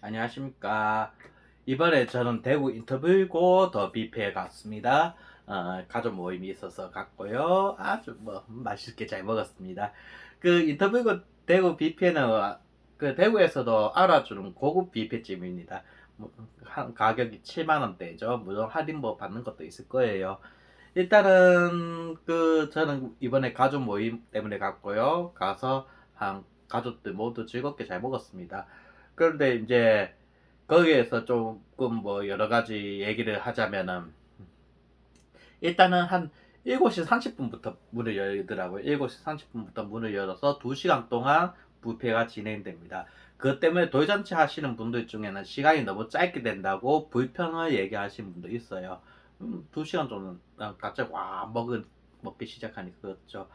안녕하십니까. 이번에 저는 대구 인터뷰고 더 뷔페에 갔습니다. 가족 모임이 있어서 갔고요. 아주 맛있게 잘 먹었습니다. 그 인터뷰고 대구 뷔페는 그 대구에서도 알아주는 고급 뷔페집입니다. 한 가격이 7만 원대죠. 물론 할인 받는 것도 있을 거예요. 일단은 저는 이번에 가족 모임 때문에 갔고요. 가서 한 가족들 모두 즐겁게 잘 먹었습니다. 그런데 이제 거기에서 조금 여러 가지 얘기를 하자면은 일단은 한 7시 30분부터 문을 열더라고요. 7시 30분부터 문을 열어서 2시간 동안 뷔페가 진행됩니다. 그것 때문에 돌잔치 하시는 분들 중에는 시간이 너무 짧게 된다고 불평을 얘기하시는 분도 있어요. 2시간 정도 갑자기 먹기 시작하니까 그렇죠.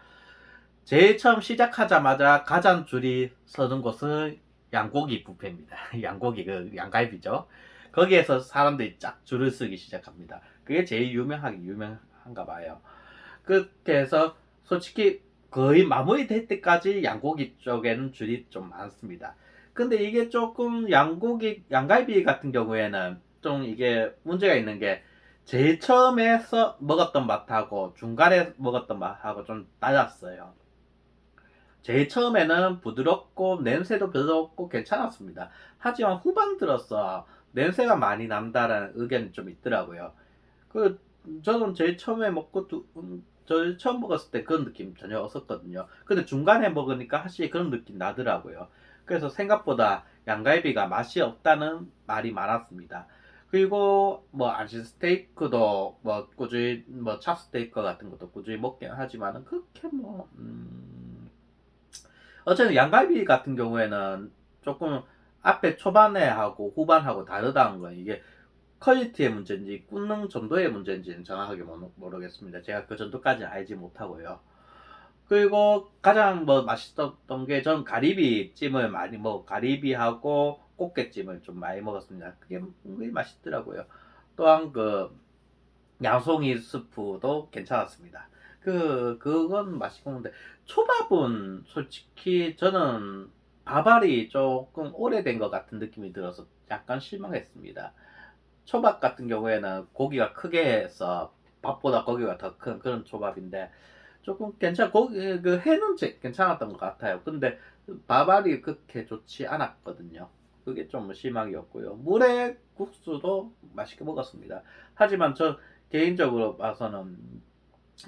제일 처음 시작하자마자 가장 줄이 서는 곳은 양고기 뷔페입니다. 양고기 양갈비죠. 거기에서 사람들이 쫙 줄을 서기 시작합니다. 그게 제일 유명한가 봐요. 그렇게 해서 솔직히 거의 마무리될 때까지 양고기 쪽에는 줄이 좀 많습니다. 근데 이게 조금 양갈비 같은 경우에는 좀 이게 문제가 있는 게 제일 처음에서 먹었던 맛하고 중간에 먹었던 맛하고 좀 달랐어요. 제일 처음에는 부드럽고 냄새도 별로 없고 괜찮았습니다. 하지만 후반 들어서 냄새가 많이 난다는 의견이 좀 있더라고요. 그 저는 제일 처음에 제일 처음 먹었을 때 그런 느낌 전혀 없었거든요. 근데 중간에 먹으니까 확실히 그런 느낌 나더라고요. 그래서 생각보다 양갈비가 맛이 없다는 말이 많았습니다. 그리고 안심 스테이크도 꾸준히 찹스테이크 같은 것도 꾸준히 먹긴 하지만은 그렇게 어쨌든 양갈비 같은 경우에는 조금 앞에 초반에 하고 후반하고 다르다는 건 이게 퀄리티의 문제인지 굽는 정도의 문제인지는 정확하게 모르겠습니다. 제가 그 정도까지는 알지 못하고요. 그리고 가장 맛있었던 게 전 가리비찜을 많이 가리비하고 꽃게찜을 좀 많이 먹었습니다. 그게 은근히 맛있더라고요. 또한 양송이 스프도 괜찮았습니다. 그건 맛있고 는데 초밥은 솔직히 저는 밥알이 조금 오래된 것 같은 느낌이 들어서 약간 실망했습니다. 초밥 같은 경우에는 고기가 크게 해서 밥보다 고기가 더 큰 그런 초밥인데 조금 고기 회는 괜찮았던 것 같아요. 근데 밥알이 그렇게 좋지 않았거든요. 그게 좀 실망이었고요. 물회 국수도 맛있게 먹었습니다. 하지만 저 개인적으로 봐서는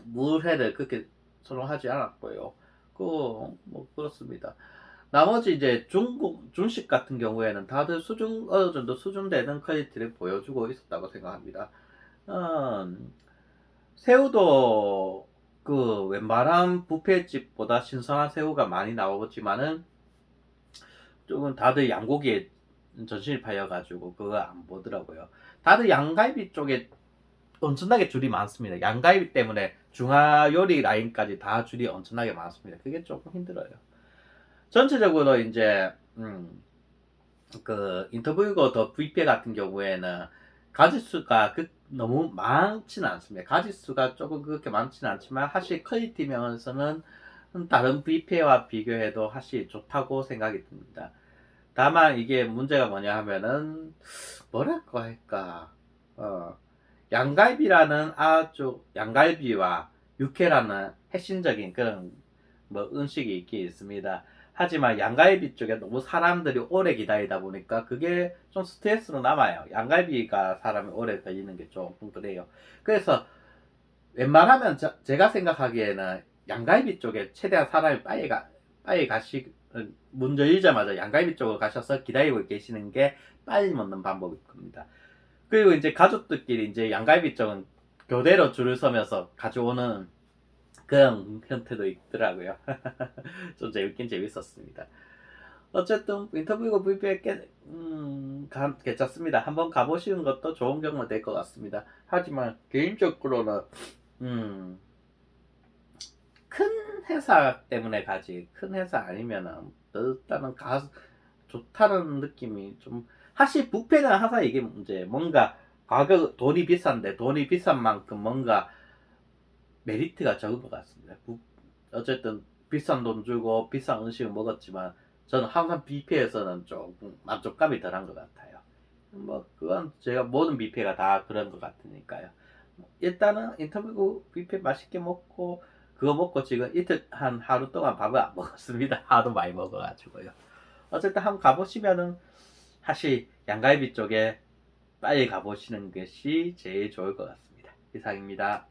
물회를 그렇게 선호하지 않았고요. 그렇습니다. 나머지 이제 중식 같은 경우에는 다들 어느 정도 수준되는 퀄리티를 보여주고 있었다고 생각합니다. 음, 새우도 웬만한 뷔페집보다 신선한 새우가 많이 나오지만은 조금 다들 양고기에 전신이 팔려가지고 그거 안 보더라고요. 다들 양갈비 쪽에 엄청나게 줄이 많습니다. 양갈비 때문에 중화 요리 라인까지 다 줄이 엄청나게 많습니다. 그게 조금 힘들어요. 전체적으로 이제 인터뷰고 더 뷔페 같은 경우에는 가짓수가 너무 많지는 않습니다. 가짓수가 조금 그렇게 많지는 않지만 사실 퀄리티 면에서는 다른 뷔페와 비교해도 사실 좋다고 생각이 듭니다. 다만 이게 문제가 뭐냐 하면은 뭐랄까 할까 양갈비와 육회라는 핵심적인 그런 음식이 있긴 있습니다. 하지만 양갈비 쪽에 너무 사람들이 오래 기다리다 보니까 그게 좀 스트레스로 남아요. 양갈비가 사람이 오래 걸리는 게 조금 그래요. 그래서 웬만하면 제가 생각하기에는 양갈비 쪽에 최대한 사람이 빨리 문 열리자마자 양갈비 쪽으로 가셔서 기다리고 계시는 게 빨리 먹는 방법일 겁니다. 그리고 이제 가족들끼리 이제 양갈비 쪽은 교대로 줄을 서면서 가져오는 그런 형태도 있더라고요. 좀 재밌긴 재밌었습니다. 어쨌든 인터뷰가 뷔페 괜찮습니다. 한번 가보시는 것도 좋은 경험 될 것 같습니다. 하지만 개인적으로는 음, 큰 회사 때문에 가지 큰 회사 아니면은 일단은 좋다는 느낌이 좀 사실 뷔페는 항상 이게 문제 뭔가 돈이 비싼데 돈이 비싼 만큼 뭔가 메리트가 적은 것 같습니다. 어쨌든 비싼 돈 주고 비싼 음식을 먹었지만 저는 항상 뷔페에서는 조금 만족감이 덜한 것 같아요. 뭐 그건 제가 모든 뷔페가 다 그런 것 같으니까요. 일단은 인터뷰 뷔페 맛있게 먹고 그거 먹고 지금 이틀 한 하루 동안 밥을 안 먹었습니다. 하도 많이 먹어가지고요. 어쨌든 한번 가보시면은 사실 양갈비 쪽에 빨리 가보시는 것이 제일 좋을 것 같습니다. 이상입니다.